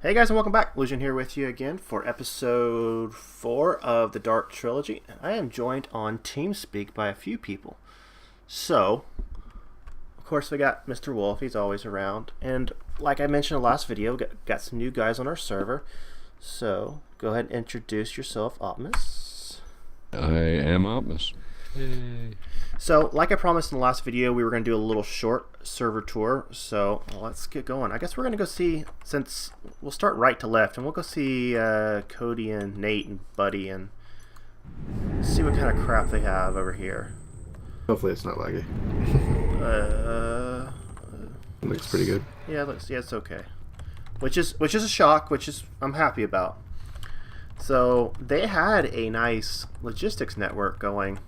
Hey guys, and welcome back. Lucian here with you again for episode 4 of the Dark Trilogy. I am joined on TeamSpeak by a few people. So, of course, we got Mr. Wolf. He's always around. And like I mentioned in the last video, got some new guys on our server. So, go ahead and introduce yourself, Optimus. I am Optimus. Yay. So, like I promised in the last video, we were going to do a little short server tour. So, let's get going. I guess we're going to go see, since we'll start right to left, and we'll go see Cody and Nate and Buddy and see what kind of crap they have over here. Hopefully it's not laggy. It looks pretty good. Yeah, it's okay. Which is a shock, I'm happy about. So, they had a nice logistics network going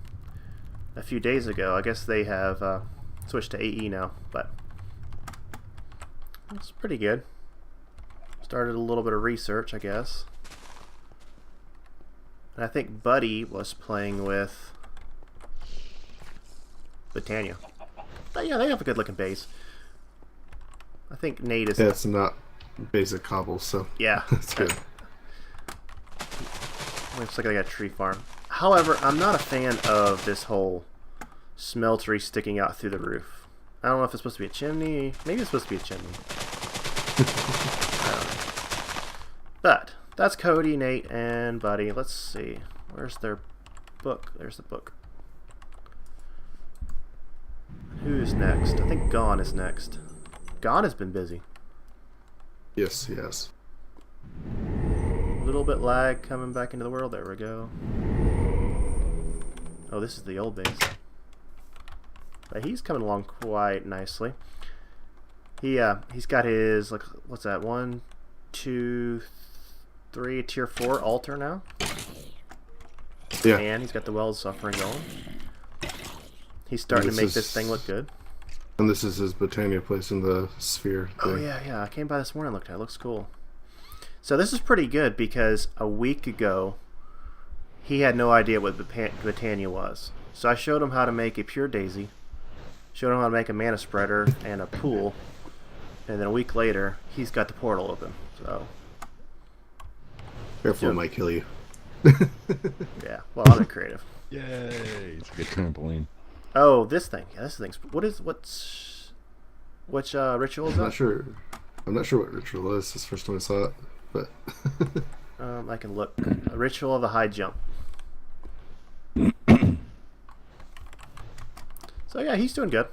a few days ago. I guess they have switched to AE now, but it's pretty good. Started a little bit of research, I guess. And I think Buddy was playing with Britannia. But yeah, they have a good looking base. I think Nate is... Yeah, it's not basic cobble, so yeah, that's good. Looks like I got a tree farm. However, I'm not a fan of this whole smeltery sticking out through the roof. I don't know if it's supposed to be a chimney. Maybe it's supposed to be a chimney. I don't know. But that's Cody, Nate, and Buddy. Let's see. Where's their book? There's the book. Who's next? I think Gone is next. Gone has been busy. Yes, yes. A little bit lag coming back into the world. There we go. Oh, this is the old base. But he's coming along quite nicely. He's got his, like, what's that? 1, 2, 3 tier 4 altar now. Yeah. And he's got the Wells suffering going. He's starting to make this thing look good. And this is his Britannia place in the sphere thing. Oh yeah. I came by this morning and looked at it. It looks cool. So this is pretty good because a week ago he had no idea what Britannia was. So I showed him how to make a pure daisy, showed him how to make a mana spreader and a pool, and then a week later he's got the portal open. So Careful, it might kill you. yeah, well, I'm creative. Yay! It's a good trampoline. Oh, this thing. Yeah, this thing's which ritual is that? I'm not sure what ritual is. It's the first time I saw it, but I can look. A ritual of the high jump. So yeah, he's doing good.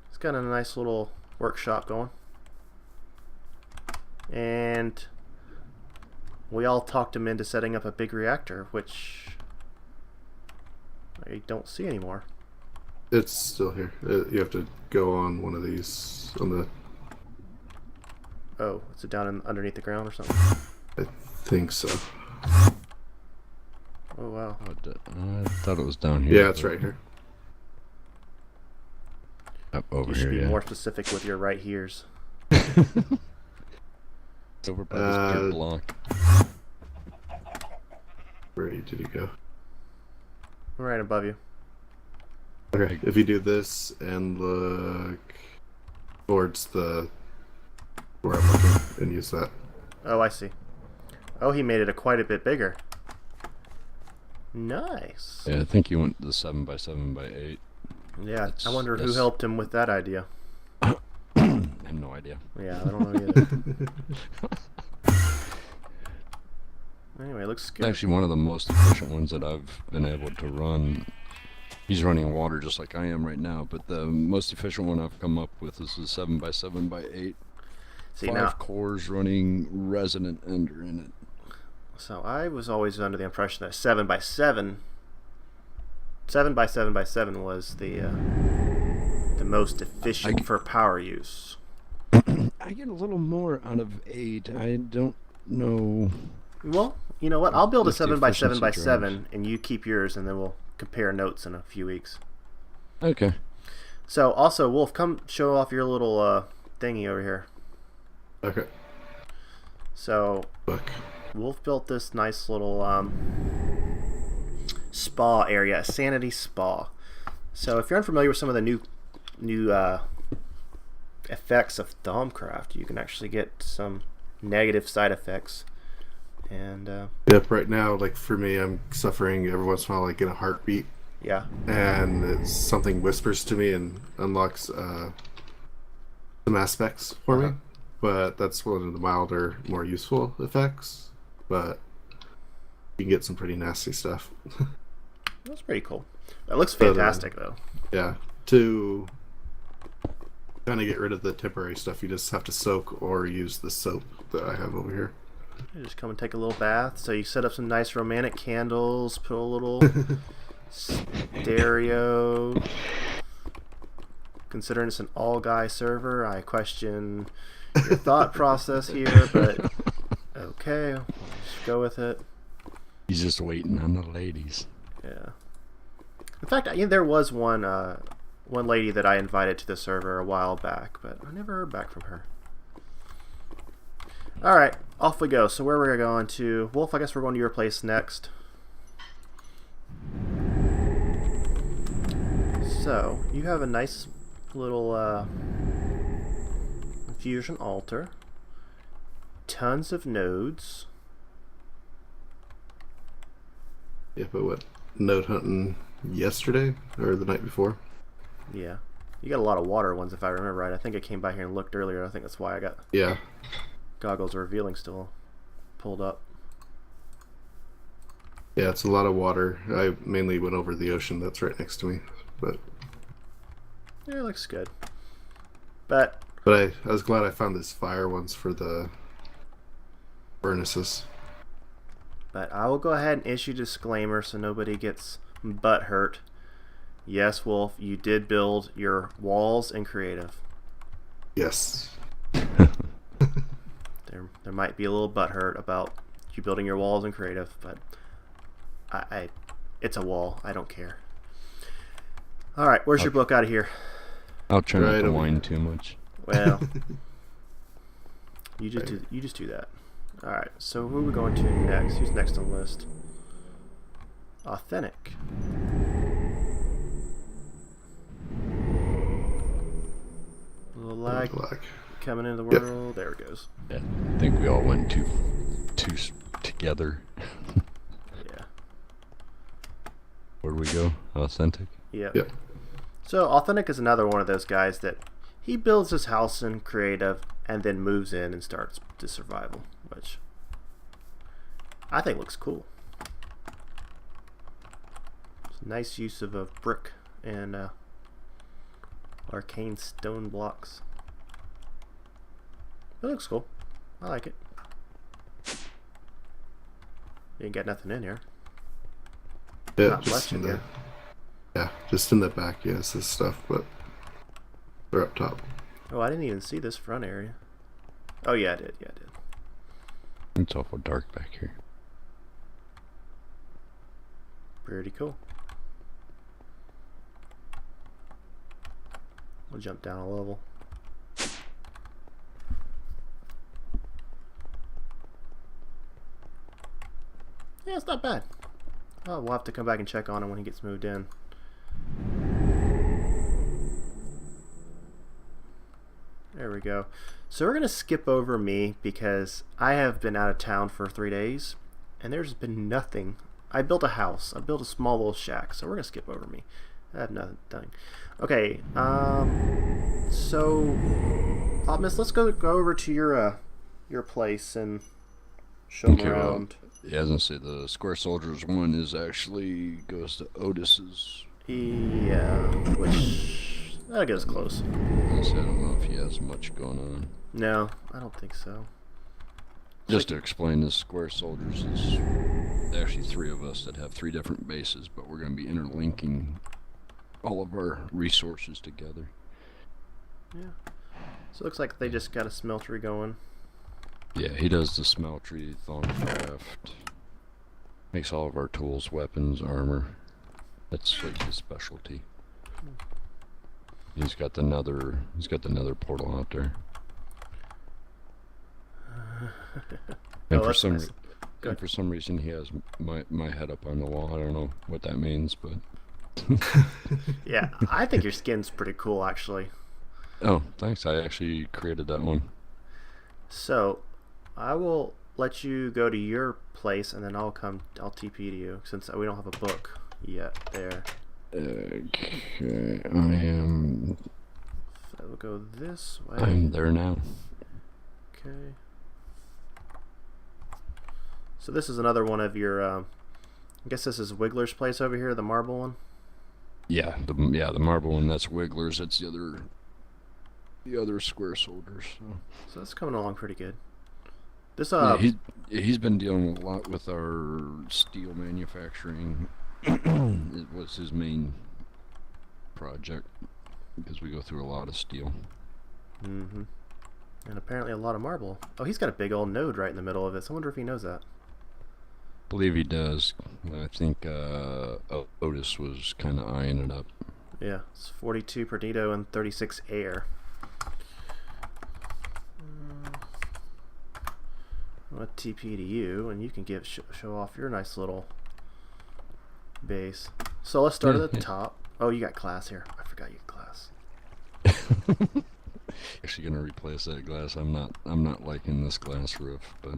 He's got a nice little workshop going. And we all talked him into setting up a big reactor, which I don't see anymore. it's still here. You have to go on one of these on the. Oh, is it down underneath the ground or something? I think so. Oh wow. I thought it was down here. Yeah, it's right here. Up over You should here, be yeah. more specific with your right here's. It's over by this big block. Where did you go? Right above you. Okay, if you do this and look towards the where I'm looking and use that. Oh, I see. Oh, he made it quite a bit bigger. Nice. Yeah, I think you went the 7x7x8. Yeah, I wonder who helped him with that idea. I have no idea. Yeah, I don't know either. Anyway, looks It's good. actually one of the most efficient ones that I've been able to run. He's running water just like I am right now, but the most efficient one I've come up with is a 7x7x8. See, 5 now, cores running Resonant Ender in it. so I was always under the impression that 7x7 was the most efficient for power use. I get a little more out of 8. I don't know. Well, you know what? I'll build a What's the 7x7x7 efficiency and you keep yours, and then we'll compare notes in a few weeks. Okay. So, also, Wolf, come show off your little thingy over here. Okay. So, Look. Wolf built this nice little spa area, a sanity spa. So, if you're unfamiliar with some of the new effects of Thaumcraft, you can actually get some negative side effects. And Yep, right now, like for me, I'm suffering every once in a while, like in a heartbeat. yeah. And something whispers to me and unlocks some aspects for me. But that's one of the milder, more useful effects. But you can get some pretty nasty stuff. That's pretty cool. That looks fantastic, though. Yeah. To kind of get rid of the temporary stuff, you just have to soak or use the soap that I have over here. You just come and take a little bath. So you set up some nice romantic candles, put a little stereo. Considering it's an all-guy server, I question your thought process here, but okay, we'll just go with it. He's just waiting on the ladies. Yeah. In fact, there was one lady that I invited to the server a while back, but I never heard back from her. All right, off we go. So where we're going to, Wolf? I guess we're going to your place next. So you have a nice little infusion altar. Tons of nodes. Yeah, but what? Node hunting yesterday or the night before? Yeah. You got a lot of water ones, if I remember right. I think I came by here and looked earlier. I think that's why I got Goggles Revealing still pulled up. Yeah, it's a lot of water. I mainly went over the ocean that's right next to me. But yeah, it looks good. But I was glad I found these fire ones for the furnaces. But I will go ahead and issue a disclaimer so nobody gets butt hurt. Yes, Wolf, you did build your walls in creative. Yes. There might be a little butt hurt about you building your walls in creative, but it's a wall. I don't care. All right, where's your book out of here? I'll try not to whine too much. Well, you just do that. All right. So who are we going to next? Who's next on the list? Authentic. A little lag coming into the world. Yep. There it goes. Yeah, I think we all went too together. Yeah. Where do we go? Authentic? Yep. So Authentic is another one of those guys that he builds his house in creative and then moves in and starts to survival, which I think looks cool. It's a nice use of a brick and arcane stone blocks. It looks cool. I like it. You ain't got nothing in here. Yeah, not much in here. Yeah, just in the back, yes, this stuff, but they're up top. Oh, I didn't even see this front area. Oh, yeah, I did. It's awful dark back here. Pretty cool. We'll jump down a level. Yeah, it's not bad. Oh, we'll have to come back and check on him when he gets moved in. There we go. So we're going to skip over me because I have been out of town for 3 days and there's been nothing. I built a house. I built a small little shack, so we're going to skip over me. I have nothing done. Okay, so Miss, let's go over to your place and show them around. He hasn't said the Square Soldiers one is actually goes to Otis's. Yeah, which that gets close. I don't know if he has much going on. No, I don't think so. Just to explain, the Square Soldiers is actually 3 of us that have 3 different bases, but we're going to be interlinking all of our resources together. Yeah. So it looks like they just got a smeltery going. Yeah, he does the smeltery, Thongcraft, makes all of our tools, weapons, armor. That's like his specialty. He's got the nether portal out there. And for some reason he has my head up on the wall. I don't know what that means, but yeah, I think your skin's pretty cool actually. Oh, thanks. I actually created that one. So I will let you go to your place, and then I'll TP to you, since we don't have a book yet there. Okay, I am... So we'll go this way. I'm there now. Okay. So this is another one of your, I guess this is Wiggler's place over here, the marble one? Yeah, the marble one, that's Wiggler's. That's the other square soldiers. So that's coming along pretty good. This yeah, he's been dealing a lot with our steel manufacturing. It was his main project because we go through a lot of steel. Mm-hmm. And apparently a lot of marble. Oh, he's got a big old node right in the middle of it. So I wonder if he knows that. Believe he does. I think Otis was kind of eyeing it up. Yeah, it's 42 Perdido and 36 air. I'll TP to you, and you can show off your nice little base. So let's start at the top. Oh, you got glass here. I forgot you got glass. Actually, gonna replace that glass. I'm not liking this glass roof, but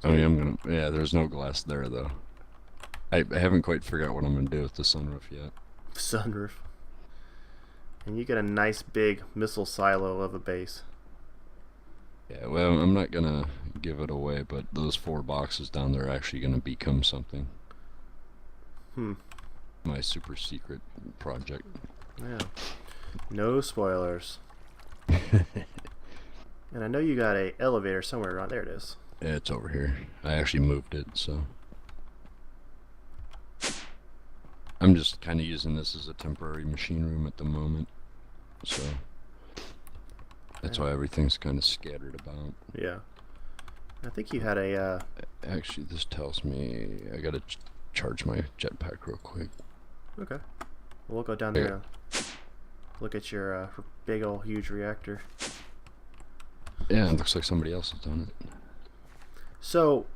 I mean, I'm gonna. Yeah, there's no glass there though. I haven't quite figured out what I'm gonna do with the sunroof yet. Sunroof. And you get a nice big missile silo of a base. Yeah, well, I'm not gonna give it away, but those 4 boxes down there are actually gonna become something. My super secret project. Yeah. No spoilers. And I know you got a elevator somewhere around there. It is. Yeah, it's over here. I actually moved it, so I'm just kind of using this as a temporary machine room at the moment. So that's why everything's kind of scattered about. Yeah. I think you had a... Actually, this tells me I gotta charge my jetpack real quick. Okay. We'll go down there and look at your big old huge reactor. Yeah, it looks like somebody else has done it. So,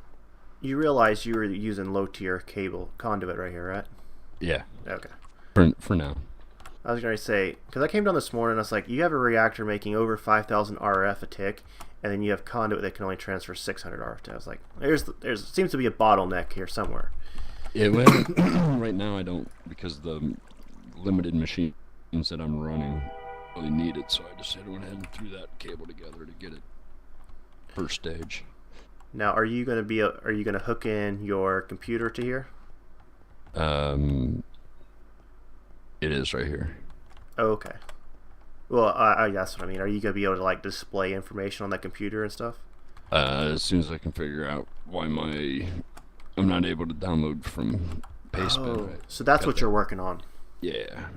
you realize you were using low-tier cable conduit right here, right? Yeah. Okay. For now. I was going to say, because I came down this morning and I was like, you have a reactor making over 5,000 RF a tick, and then you have conduit that can only transfer 600 RF. I was like, there's seems to be a bottleneck here somewhere. Yeah, well, right now I don't, because the limited machines that I'm running really need it, so I decided I went ahead and threw that cable together to get it first stage. Now, are you going to hook in your computer to here? It is right here. Oh, okay. Well, that's what I mean. Are you going to be able to like display information on that computer and stuff? As soon as I can figure out why I'm not able to download from Pastebin. Oh, so that's what you're working on. Yeah.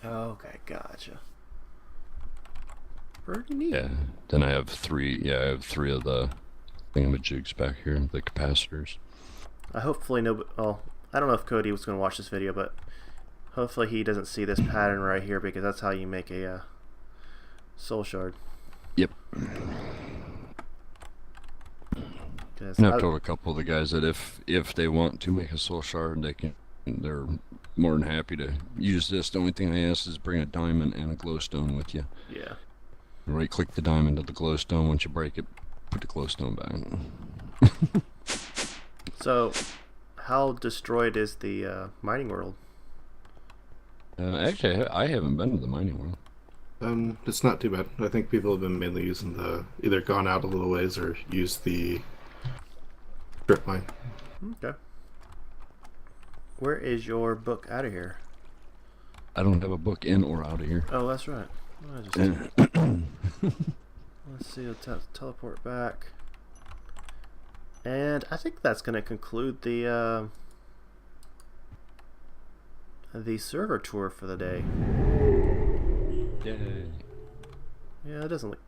Okay, gotcha. Pretty neat. Yeah. Then I have 3. Yeah, I have 3 of the thingamajigs back here, the capacitors. Hopefully well, I don't know if Cody was going to watch this video, but hopefully he doesn't see this pattern right here, because that's how you make a soul shard. Yep. And I've told a couple of the guys that if they want to make a soul shard, they're more than happy to use this. The only thing I ask is bring a diamond and a glowstone with you. Yeah. Right click the diamond to the glowstone. Once you break it, put the glowstone back. So, how destroyed is the mining world? Actually, I haven't been to the mining world. It's not too bad. I think people have been mainly using either gone out a little ways or used the strip mine. Okay. Where is your book out of here? I don't have a book in or out of here. Oh, that's right. Let's see. Let's teleport back. And I think that's going to conclude the server tour for the day. Yay. Yeah, it doesn't look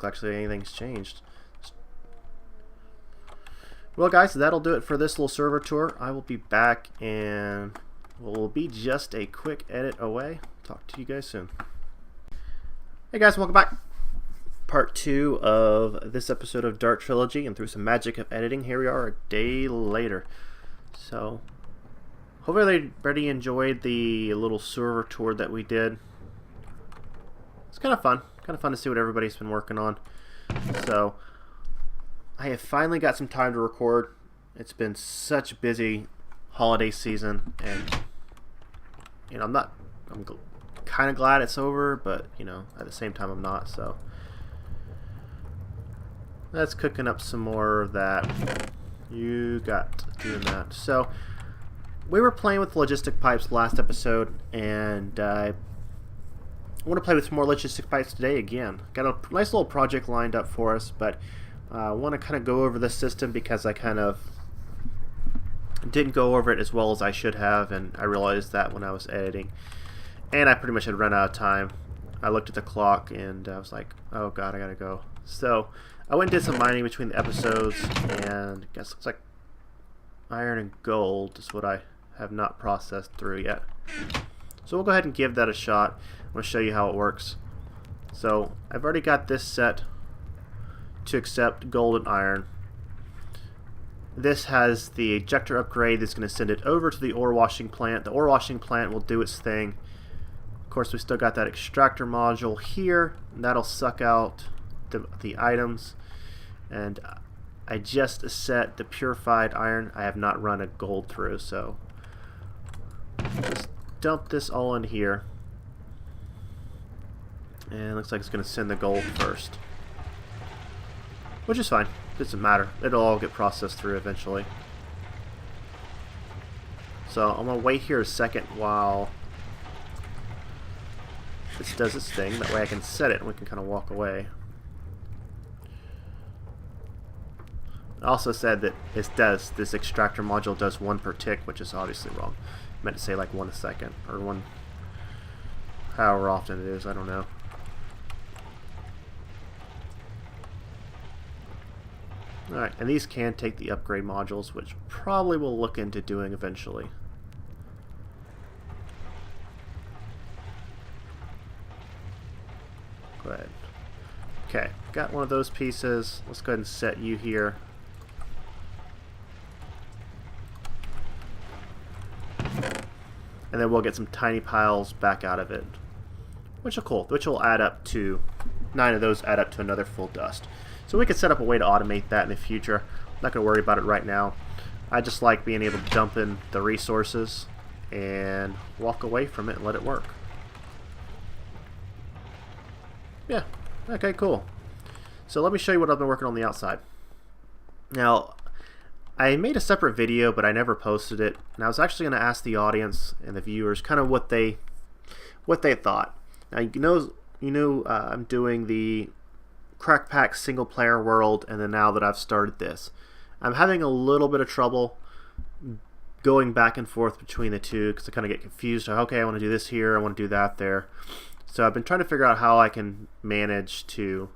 actually anything's changed. Well, guys, that'll do it for this little server tour. I will be back, and we'll be just a quick edit away. Talk to you guys soon. Hey guys, welcome back. Part 2 of this episode of Dark Trilogy, and through some magic of editing, here we are a day later. So, hopefully everybody enjoyed the little server tour that we did. It's kind of fun to see what everybody's been working on. So I have finally got some time to record. It's been such a busy holiday season, and I'm kind of glad it's over, but at the same time I'm not. So that's cooking up some more of that. You got doing that. So we were playing with logistic pipes last episode, and I want to play with some more logistic pipes today again. Got a nice little project lined up for us, but I want to kind of go over this system because I kind of didn't go over it as well as I should have, and I realized that when I was editing. And I pretty much had run out of time. I looked at the clock and I was like, oh god, I gotta go. So I went and did some mining between the episodes, and I guess it looks like iron and gold is what I have not processed through yet. So we'll go ahead and give that a shot. I'm going to show you how it works. So I've already got this set to accept gold and iron. This has the ejector upgrade that's going to send it over to the ore washing plant. The ore washing plant will do its thing. Of course, we still got that extractor module here, and that'll suck out the items. And I just set the purified iron. I have not run a gold through, so just dump this all in here. And it looks like it's going to send the gold first, which is fine. Doesn't matter. It'll all get processed through eventually. So I'm going to wait here a second while this does its thing. That way I can set it and we can kind of walk away. It also said that this extractor module does 1 per tick, which is obviously wrong. I meant to say like 1 a second, or 1, however often it is, I don't know. Alright, and these can take the upgrade modules, which probably we'll look into doing eventually. Go ahead. Okay, got one of those pieces. Let's go ahead and set you here. And then we'll get some tiny piles back out of it, which will add up to 9 of those add up to another full dust. So we could set up a way to automate that in the future. I'm not going to worry about it right now. I just like being able to dump in the resources and walk away from it and let it work. Yeah, okay, cool. So let me show you what I've been working on the outside. Now, I made a separate video, but I never posted it, and I was actually going to ask the audience and the viewers kind of what they thought. Now I'm doing the Crack Pack single player world, and then now that I've started this, I'm having a little bit of trouble going back and forth between the two because I kind of get confused. Okay, I want to do this here, I want to do that there. So I've been trying to figure out how I can manage to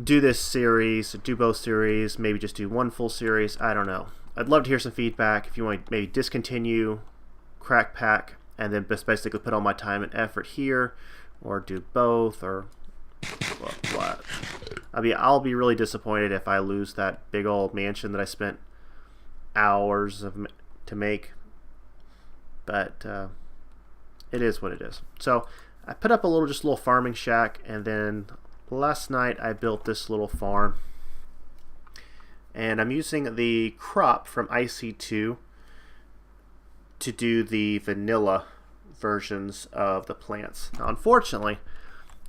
do this series, do both series, maybe just do one full series. I don't know. I'd love to hear some feedback. If you want to maybe discontinue Crack Pack and then just basically put all my time and effort here, or do both, or what. I'll be really disappointed if I lose that big old mansion that I spent hours to make. But it is what it is. So I put up a little farming shack, and then last night I built this little farm, and I'm using the crop from IC2 to do the vanilla versions of the plants. Now, unfortunately,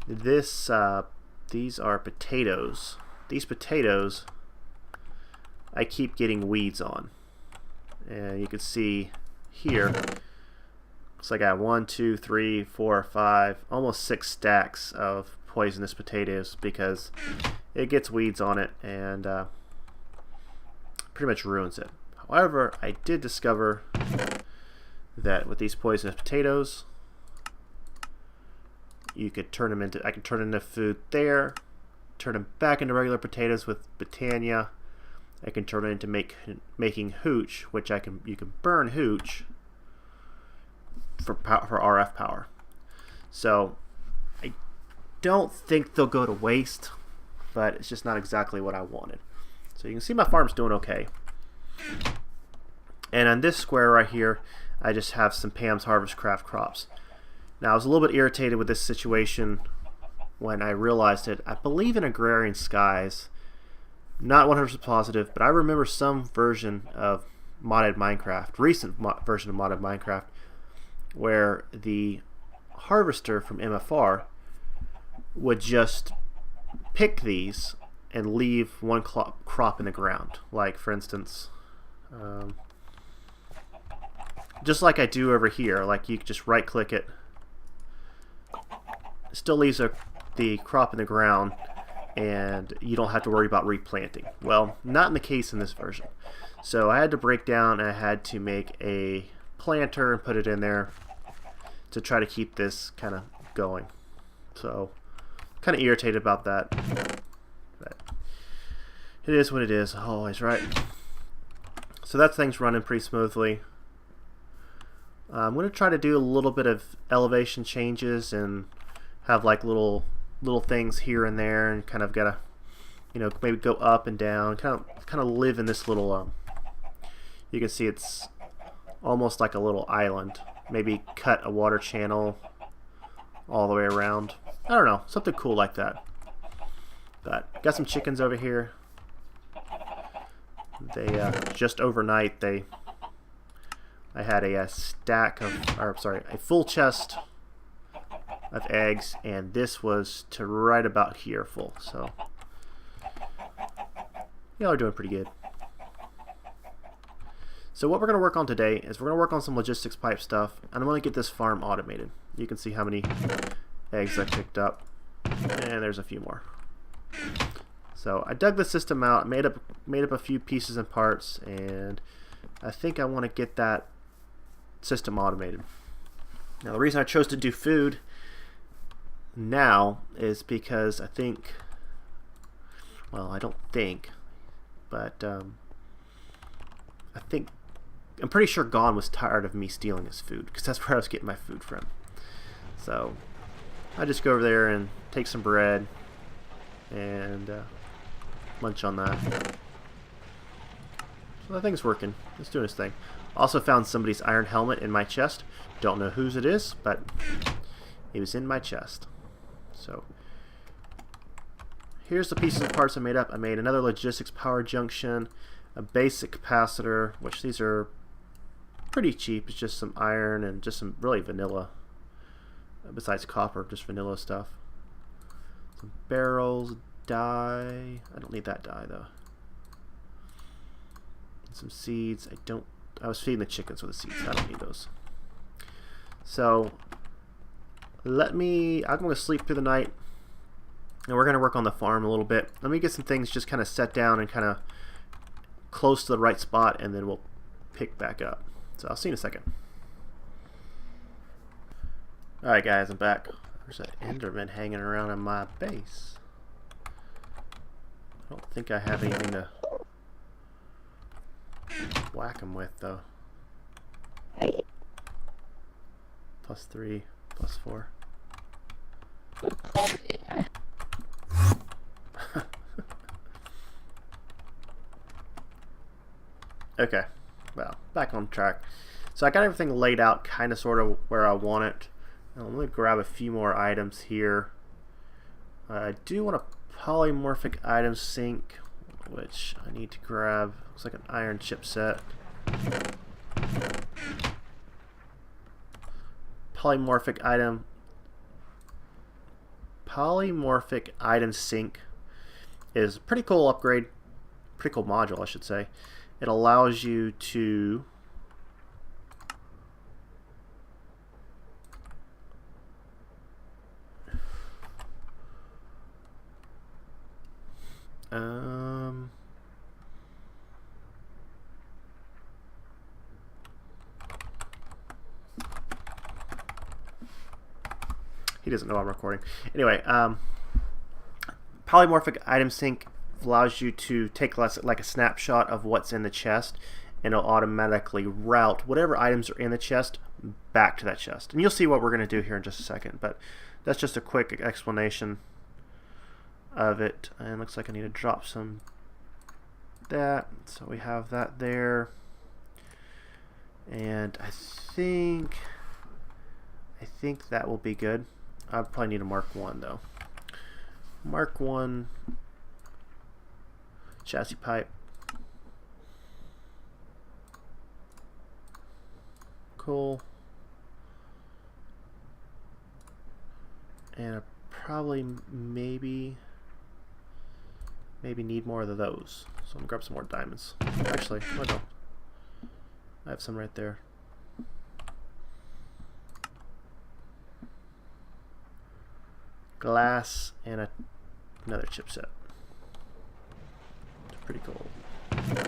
these are potatoes. These potatoes I keep getting weeds on, and you can see here looks like I got 1, 2, 3, 4, 5, almost 6 stacks of poisonous potatoes because it gets weeds on it and pretty much ruins it. However, I did discover that with these poisonous potatoes, I can turn into food there, turn them back into regular potatoes with Botania. I can turn it into making hooch, which you can burn hooch for RF power. So I don't think they'll go to waste, but it's just not exactly what I wanted. So you can see my farm's doing okay. And on this square right here, I just have some Pam's Harvest Craft crops. Now I was a little bit irritated with this situation when I realized it. I believe in Agrarian Skies. Not 100% positive, but I remember some version of modded Minecraft, recent version of modded Minecraft, where the harvester from Ep4 would just pick these and leave one crop in the ground. Like, for instance, just like I do over here, like you just right click it, still leaves the crop in the ground, and you don't have to worry about replanting. Well, not in the case in this version. So I had to break down, and I had to make a planter and put it in there to try to keep this kind of going. So kind of irritated about that, but it is what it is, always, right? So that thing's running pretty smoothly. I'm going to try to do a little bit of elevation changes and have like little things here and there, and kind of gotta, you know, maybe go up and down, kind of live in this little you can see it's almost like a little island. Maybe cut a water channel all the way around. I don't know, something cool like that. But got some chickens over here. They just overnight I had a stack of, or sorry, a full chest of eggs, and this was to right about here full. So y'all are doing pretty good. So what we're going to work on today is we're going to work on some logistics pipe stuff, and I'm going to get this farm automated. You can see how many eggs I picked up, and there's a few more. So I dug the system out, made up a few pieces and parts, and I think I want to get that system automated. Now the reason I chose to do food now is because I think, well, I don't think, but I'm pretty sure Gon was tired of me stealing his food, because that's where I was getting my food from. So I just go over there and take some bread and munch on that. So that thing's working. It's doing its thing. Also found somebody's iron helmet in my chest. Don't know whose it is, but it was in my chest. So here's the pieces and parts I made up. I made another logistics power junction, a basic capacitor, which these are pretty cheap. It's just some iron and just some really vanilla, besides copper, just vanilla stuff. Some barrels, dye. I don't need that dye though. And some seeds. I was feeding the chickens with the seeds. I don't need those. So I'm going to sleep through the night, and we're going to work on the farm a little bit. Let me get some things just kind of set down and kind of close to the right spot, and then we'll pick back up. So I'll see you in a second. Alright guys, I'm back. There's an Enderman hanging around in my base. I don't think I have anything to whack him with though. +3, +4. Okay, well, back on track. So I got everything laid out kind of sort of where I want it. Now, let me grab a few more items here. I do want a polymorphic item sink, which I need to grab. Looks like an iron chipset. Polymorphic item sink is a pretty cool upgrade, pretty cool module I should say. It allows you to he doesn't know I'm recording. Anyway, polymorphic item sync allows you to take like a snapshot of what's in the chest, and it'll automatically route whatever items are in the chest back to that chest. And you'll see what we're going to do here in just a second, but that's just a quick explanation of it. And looks like I need to drop some that, so we have that there. And I think that will be good. I probably need to mark 1 though. Mark 1 chassis pipe. Cool. And I probably maybe need more of those. So I'm gonna grab some more diamonds. Actually, I don't. I have some right there. Glass and another chipset. It's pretty cool. Now,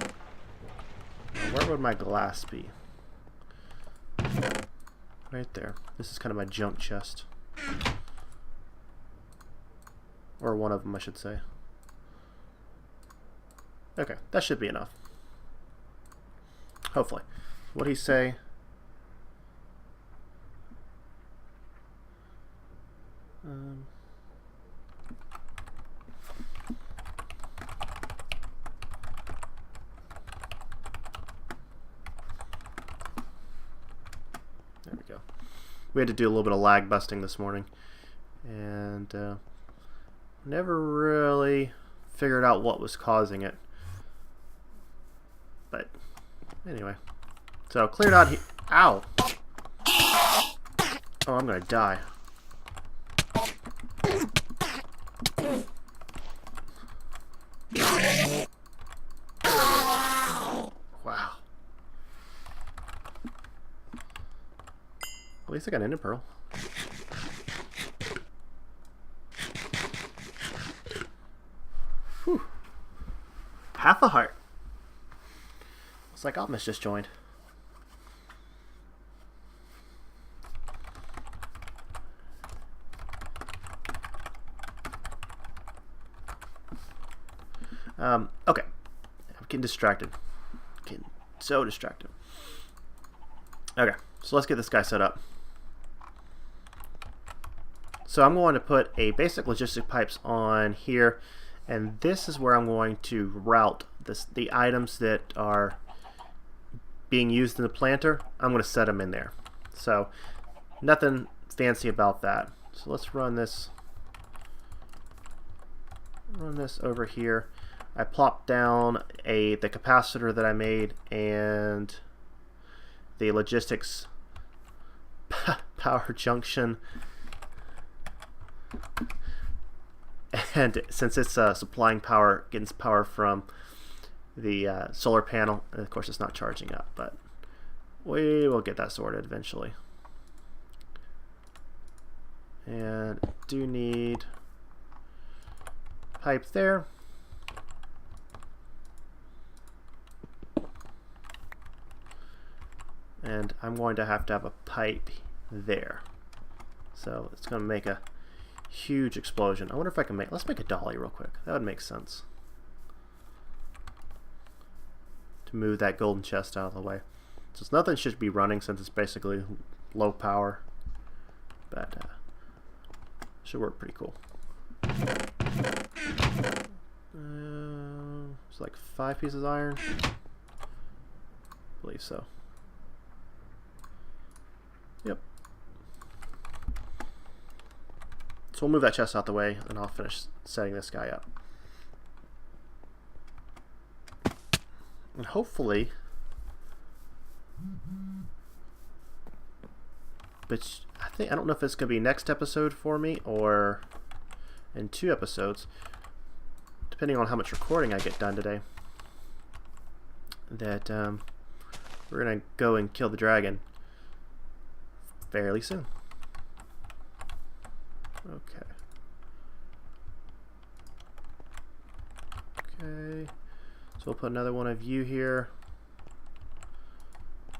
where would my glass be? Right there. This is kind of my junk chest. Or one of them, I should say. Okay, that should be enough. Hopefully. What'd he say? There we go. We had to do a little bit of lag busting this morning, and never really figured out what was causing it. But anyway, so cleared out. Ow! Oh, I'm gonna die. Wow. At least I got an ender pearl. Whew. Half a heart. Looks like Optimus just joined. Okay. I'm getting distracted. Getting so distracted. Okay, so let's get this guy set up. So I'm going to put a basic logistic pipes on here, and this is where I'm going to route the items that are being used in the planter. I'm going to set them in there. So nothing fancy about that. So let's run this over here. I plopped down the capacitor that I made and the logistics power junction, and since it's supplying power, getting power from the solar panel, and of course it's not charging up, but we will get that sorted eventually. And do need pipe there. And I'm going to have a pipe there. So it's going to make a huge explosion. I wonder if I can let's make a dolly real quick. That would make sense. To move that golden chest out of the way. So nothing should be running since it's basically low power. But should work pretty cool. It's like 5 pieces of iron. I believe so. Yep. So we'll move that chest out the way, and I'll finish setting this guy up. And hopefully, but I don't know if it's going to be next episode for me or in 2 episodes, depending on how much recording I get done today, that we're going to go and kill the dragon fairly soon. Okay. Okay. So we'll put another one of you here.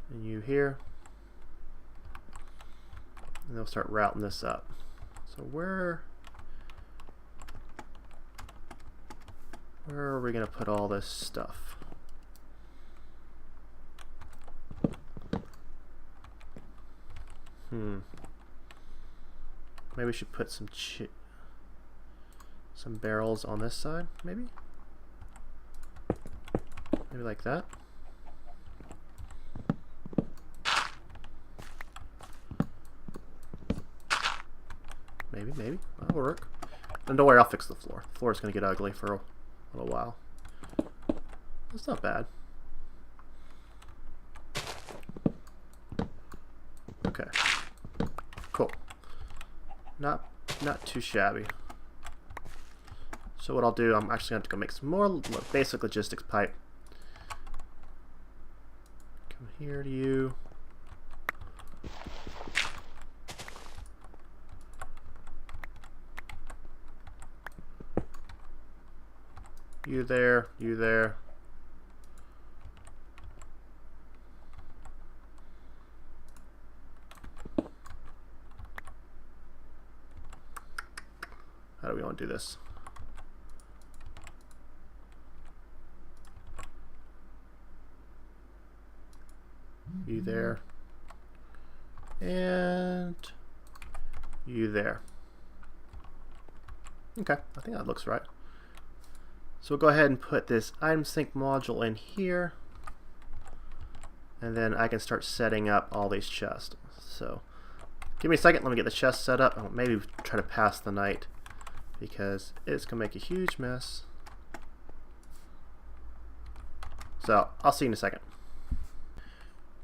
And you here. And they'll start routing this up. So where are we going to put all this stuff? Maybe we should put some barrels on this side, maybe? Maybe like that. Maybe. That'll work. And don't worry, I'll fix the floor. The floor is going to get ugly for a little while. It's not bad. Okay. Cool. Not too shabby. So what I'll do, I'm actually going to go make some more basic logistics pipe. Come here to you. You there, you there. How do we want to do this? You there. And you there. Okay, I think that looks right. So we'll go ahead and put this item sync module in here. And then I can start setting up all these chests. So give me a second, let me get the chest set up. I'll maybe try to pass the night because it's going to make a huge mess. So I'll see you in a second.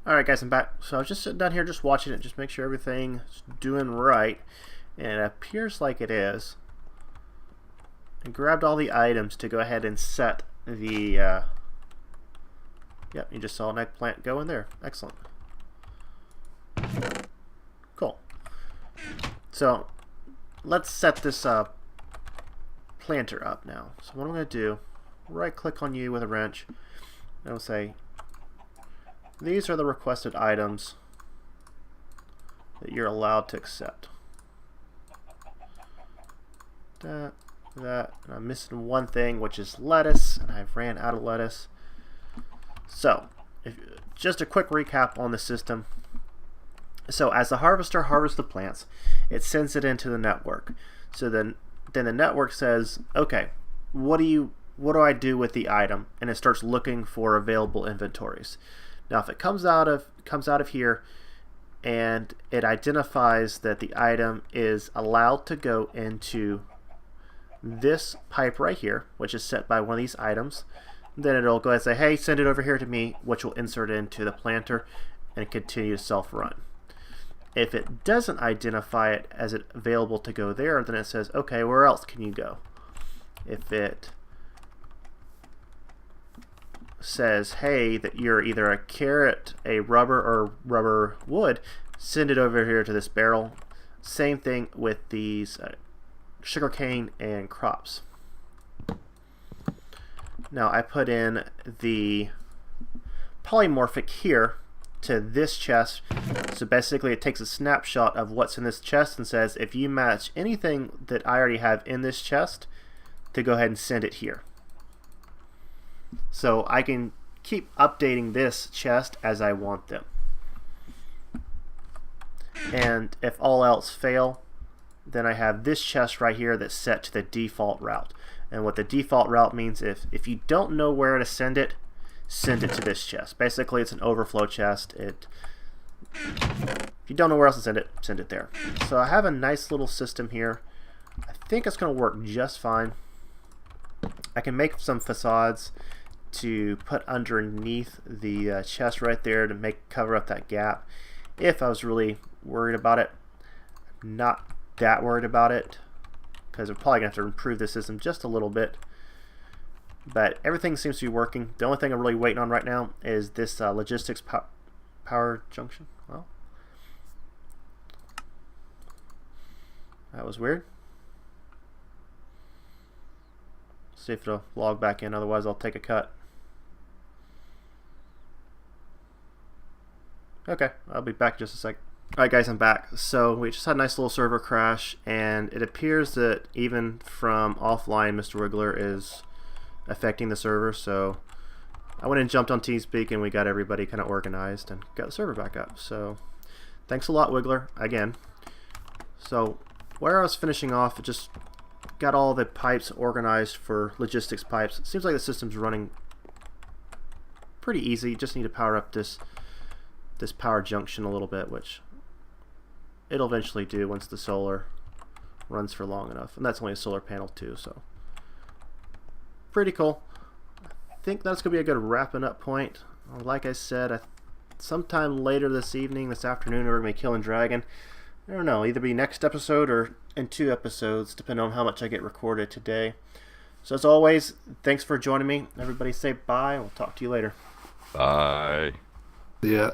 Alright guys, I'm back. So I was just sitting down here just watching it, just make sure everything's doing right. And it appears like it is. And grabbed all the items to go ahead and set the yep, you just saw an eggplant go in there. Excellent. Cool. So let's set this planter up now. So what I'm going to do, right click on you with a wrench and we'll say these are the requested items that you're allowed to accept. That, and I'm missing one thing, which is lettuce, and I've ran out of lettuce. So, just a quick recap on the system. So, as the harvester harvests the plants, it sends it into the network. So then the network says, okay, what do I do with the item? And it starts looking for available inventories. Now, if it comes out of here and it identifies that the item is allowed to go into this pipe right here, which is set by one of these items, then it'll go ahead and say, hey, send it over here to me, which will insert into the planter and continue to self-run. If it doesn't identify it as it available to go there, then it says, okay, where else can you go? If it says, hey, that you're either a carrot, a rubber, or rubber wood, send it over here to this barrel. Same thing with these sugarcane and crops. Now I put in the polymorphic here to this chest, so basically it takes a snapshot of what's in this chest and says if you match anything that I already have in this chest, to go ahead and send it here. So I can keep updating this chest as I want them. And if all else fail, then I have this chest right here that's set to the default route. And what the default route means, if you don't know where to send it to this chest. Basically, it's an overflow chest. If you don't know where else to send it there. So I have a nice little system here. I think it's going to work just fine. I can make some facades to put underneath the chest right there to cover up that gap if I was really worried about it. Not that worried about it because we're probably going to have to improve the system just a little bit, but everything seems to be working. The only thing I'm really waiting on right now is this logistics power junction. Well, that was weird. See if it'll log back in, otherwise I'll take a cut. Okay, I'll be back in just a sec. Alright guys, I'm back. So we just had a nice little server crash, and it appears that even from offline Mr. Wiggler is affecting the server, so I went and jumped on TeamSpeak and we got everybody kind of organized and got the server back up. So thanks a lot, Wiggler, again. So where I was finishing off, it just got all the pipes organized for logistics pipes. It seems like the system's running pretty easy. You just need to power up this power junction a little bit, which it'll eventually do once the solar runs for long enough. And that's only a solar panel too, so pretty cool. I think that's going to be a good wrapping up point. Like I said, sometime later this evening, this afternoon, we're going to be killing Dragon. I don't know, either be next episode or in 2 episodes, depending on how much I get recorded today. So as always, thanks for joining me. Everybody say bye. We'll talk to you later. Bye. Yeah.